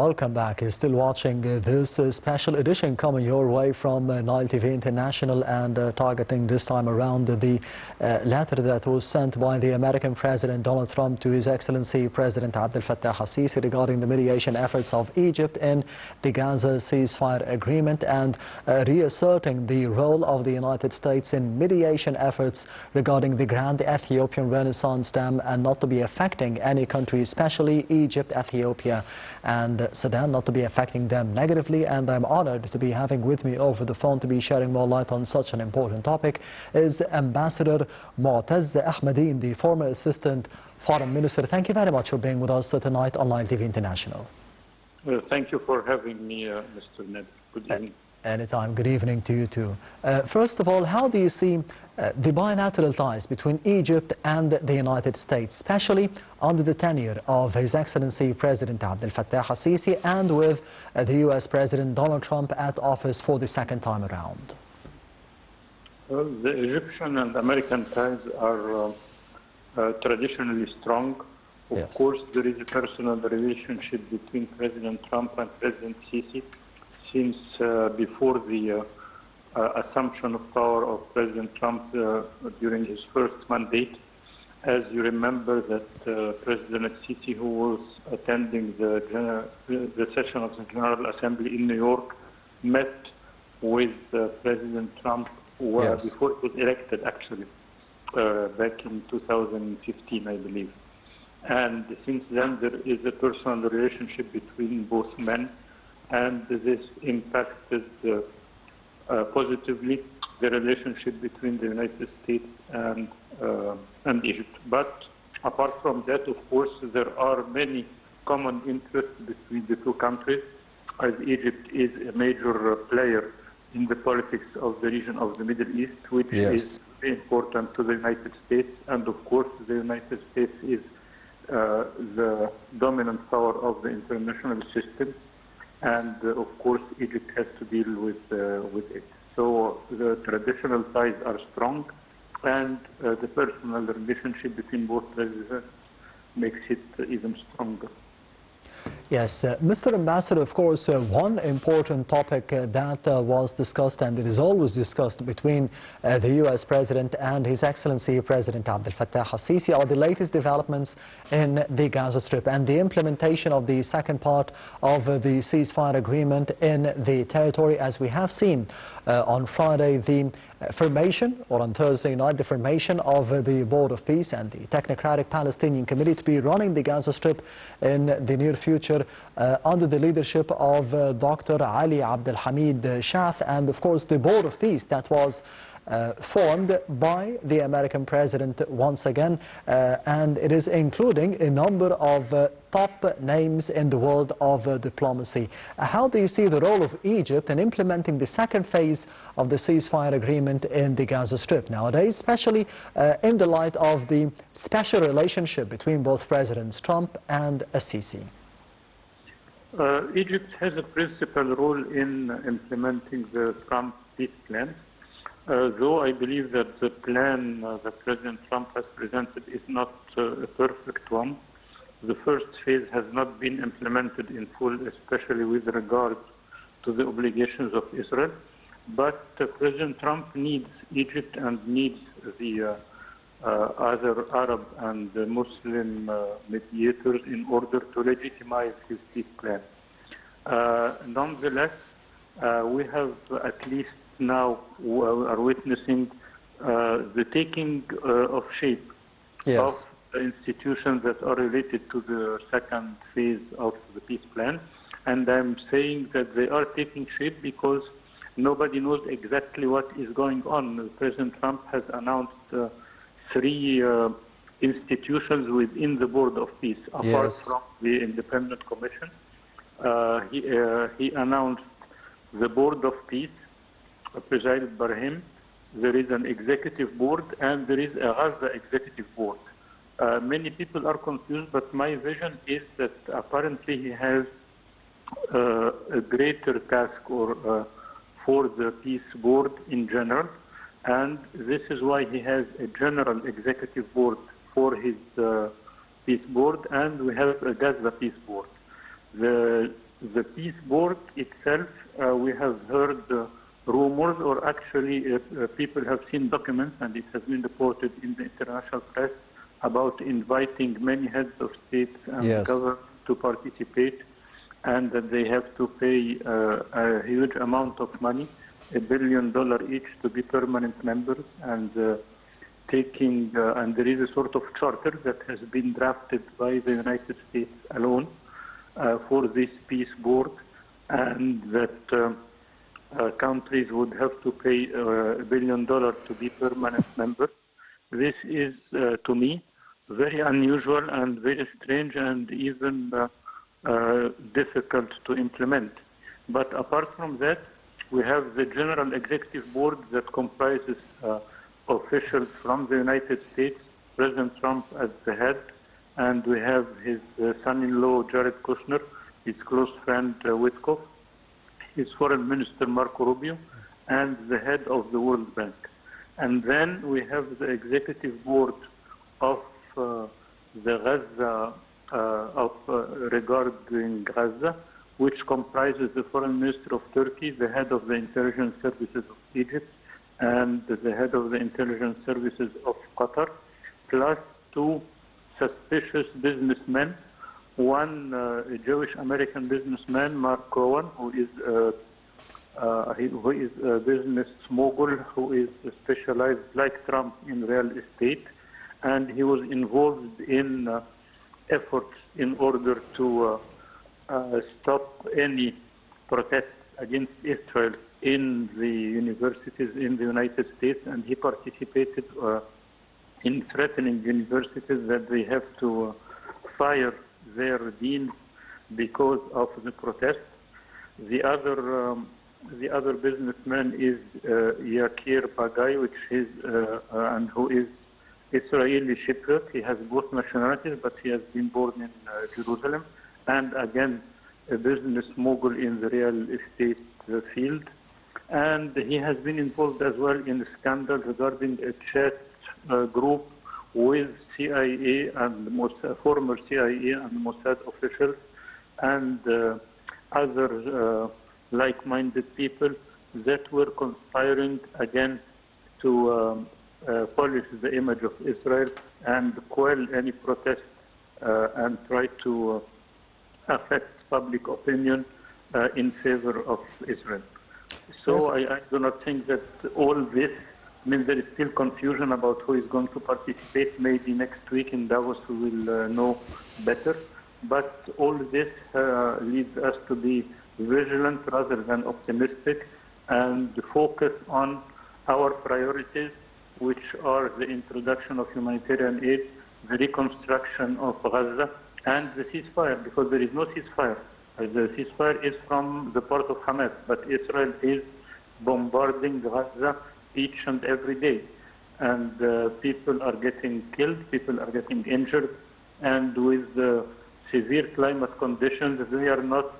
welcome back. You're still watching this special edition coming your way from Nile TV International and targeting this time around the letter that was sent by the American President Donald Trump to His Excellency President Abdel Fattah al-Sisi regarding the mediation efforts of Egypt in the Gaza ceasefire agreement and reasserting the role of the United States in mediation efforts regarding the Grand Ethiopian Renaissance Dam and not to be affecting any country, especially Egypt, Ethiopia and Sudan, not to be affecting them negatively. And I'm honored to be having with me over the phone to be sharing more light on such an important topic is Ambassador Moataz Ahmadein, the former Assistant Foreign Minister. Thank you very much for being with us tonight on Nile TV International. Thank you for having me, Mr. Ned. Good evening. Anytime. Good evening to you too. First of all, how do you see the bilateral ties between Egypt and the United States, especially under the tenure of His Excellency President Abdel Fattah al-Sisi and with the U.S. President Donald Trump at office for the second time around? Well, the Egyptian and American ties are traditionally strong. Of course, there is a personal relationship between President Trump and President Sisi since before the assumption of power of President Trump during his first mandate. As you remember that President Sisi, who was attending the session of the General Assembly in New York, met with President Trump before he was elected, actually, back in 2015, I believe. And since then, there is a personal relationship between both men, and this impacted positively the relationship between the United States and Egypt. But apart from that, of course, there are many common interests between the two countries, as Egypt is a major player in the politics of the region of the Middle East, which is very important to the United States. And of course, the United States is the dominant power of the international system. And of course, Egypt has to deal with it. So the traditional ties are strong, and the personal relationship between both presidents makes it even stronger. Yes, Mr. Ambassador, of course, one important topic that was discussed, and it is always discussed between the U.S. President and His Excellency President Abdel Fattah al-Sisi, are the latest developments in the Gaza Strip and the implementation of the second part of the ceasefire agreement in the territory. As we have seen on Friday, the formation, or on Thursday night, the formation of the Board of Peace and the Technocratic Palestinian Committee to be running the Gaza Strip in the near future under the leadership of Dr. Ali Abdel Hamid Shath, and of course the Board of Peace that was formed by the American President once again, and it is including a number of top names in the world of diplomacy. How do you see the role of Egypt in implementing the second phase of the ceasefire agreement in the Gaza Strip nowadays, especially in the light of the special relationship between both Presidents Trump and Sisi? Egypt has a principal role in implementing the Trump peace plan. Though I believe that the plan that President Trump has presented is not a perfect one. The first phase has not been implemented in full, especially with regard to the obligations of Israel. But President Trump needs Egypt and needs the other Arab and Muslim mediators in order to legitimize his peace plan. Nonetheless, we have at least now are witnessing the taking of shape of the institutions that are related to the second phase of the peace plan. And I'm saying that they are taking shape because nobody knows exactly what is going on. President Trump has announced 3 institutions within the Board of Peace, apart from the Independent Commission. He announced the Board of Peace, presided by him. There is an executive board and there is a Gaza executive board. Many people are confused, but my vision is that apparently he has a greater task for the peace board in general, and this is why he has a general executive board for his peace board, and we have a Gaza peace board. The the peace board itself, we have heard rumors, or actually people have seen documents, and it has been reported in the international press about inviting many heads of states and governments to participate, and that they have to pay a huge amount of money, $1 billion each, to be permanent members, and and there is a sort of charter that has been drafted by the United States alone for this peace board, and that countries would have to pay $1 billion to be permanent members. This is, to me, very unusual and very strange, and even difficult to implement. But apart from that, we have the General Executive Board that comprises officials from the United States, President Trump as the head, and we have his son-in-law Jared Kushner, his close friend Witkoff, his foreign minister Marco Rubio, and the head of the World Bank. And then we have the executive board of the Gaza, regarding Gaza, which comprises the foreign minister of Turkey, the head of the intelligence services of Egypt, and the head of the intelligence services of Qatar, plus two suspicious businessmen, one a Jewish American businessman, Mark Cohen, who is a business mogul, who is specialized, like Trump, in real estate, and he was involved in efforts in order to stop any protests against Israel in the universities in the United States, and he participated in threatening universities that they have to fire their dean because of the protest. The other businessman is Yakir Bagai, which is and who is Israeli Cypriot. He has both nationalities, but he has been born in Jerusalem, and again a business mogul in the real estate field. And he has been involved as well in a scandal regarding a chat group with CIA and former CIA and Mossad officials and other like-minded people that were conspiring again to polish the image of Israel and quell any protest and try to affect public opinion in favor of Israel. So I do not think that all this, I mean, there is still confusion about who is going to participate. Maybe next week in Davos we will know better. But all this leads us to be vigilant rather than optimistic and focus on our priorities, which are the introduction of humanitarian aid, the reconstruction of Gaza, and the ceasefire, because there is no ceasefire. The ceasefire is from the part of Hamas, but Israel is bombarding Gaza each and every day. And people are getting killed, people are getting injured, and with severe climate conditions, they are not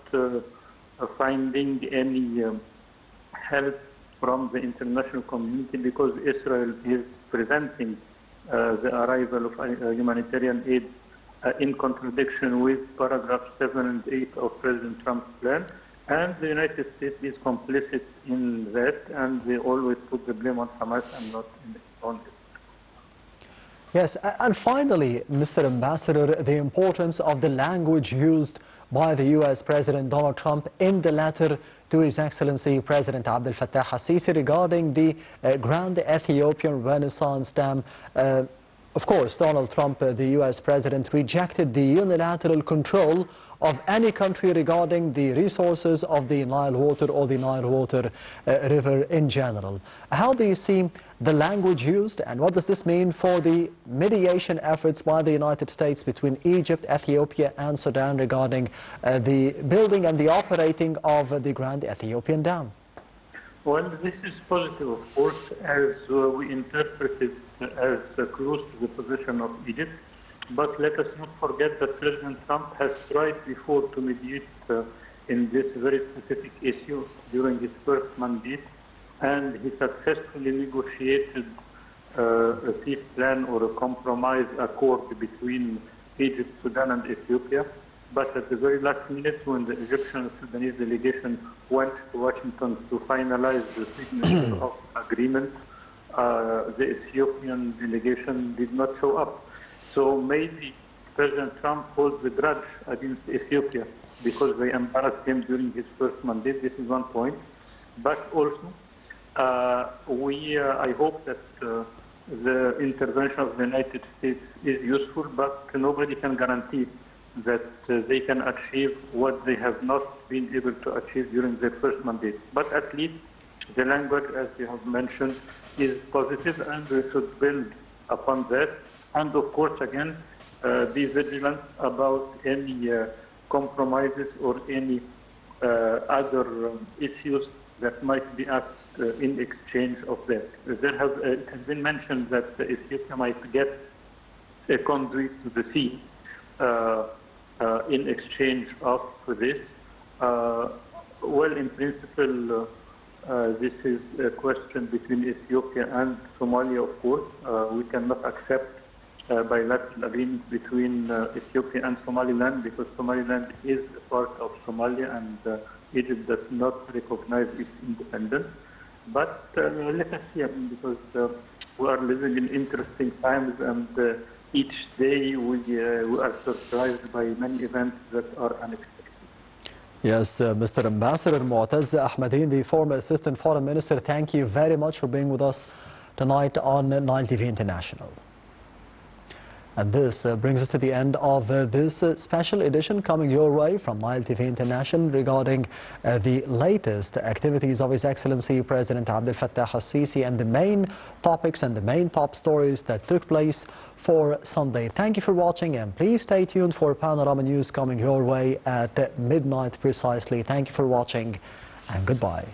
finding any help from the international community, because Israel is preventing the arrival of humanitarian aid in contradiction with paragraphs 7 and 8 of President Trump's plan. And the United States is complicit in that, and they always put the blame on Hamas and not on Israel. Yes, and finally, Mr. Ambassador, the importance of the language used by the U.S. President Donald Trump in the letter to His Excellency President Abdel Fattah al-Sisi regarding the Grand Ethiopian Renaissance Dam. Of course, Donald Trump, the U.S. President, rejected the unilateral control of any country regarding the resources of the Nile water or the Nile water river in general. How do you see the language used, and what does this mean for the mediation efforts by the United States between Egypt, Ethiopia and Sudan regarding the building and the operating of the Grand Ethiopian Dam? Well, this is positive, of course, as we interpret it as close to the position of Egypt. But let us not forget that President Trump has tried before to mediate in this very specific issue during his first mandate, and he successfully negotiated a peace plan or a compromise accord between Egypt, Sudan and Ethiopia But at the very last minute, when the Egyptian Sudanese delegation went to Washington to finalize the signature of agreement, the Ethiopian delegation did not show up. So maybe President Trump holds a grudge against Ethiopia because they embarrassed him during his first mandate. This is one point. But also, I hope that the intervention of the United States is useful, but nobody can guarantee that they can achieve what they have not been able to achieve during their first mandate. But at least the language, as you have mentioned, is positive, and we should build upon that. And of course, again, be vigilant about any compromises or any other issues that might be asked in exchange of that. It has been mentioned that Ethiopia might get a conduit to the sea in exchange of this. Well, in principle, this is a question between Ethiopia and Somalia, of course. We cannot accept bilateral agreement between Ethiopia and Somaliland because Somaliland is a part of Somalia and Egypt does not recognize its independence. But let us see, because we are living in interesting times, and each day we are surprised by many events that are unexpected. Yes, Mr. Ambassador Moataz Ahmadein, the former Assistant Foreign Minister, thank you very much for being with us tonight on Nile TV International. And this brings us to the end of this special edition coming your way from Nile TV International regarding the latest activities of His Excellency President Abdel Fattah al-Sisi and the main topics and the main top stories that took place for Sunday. Thank you for watching, and please stay tuned for Panorama News coming your way at midnight precisely. Thank you for watching, and goodbye.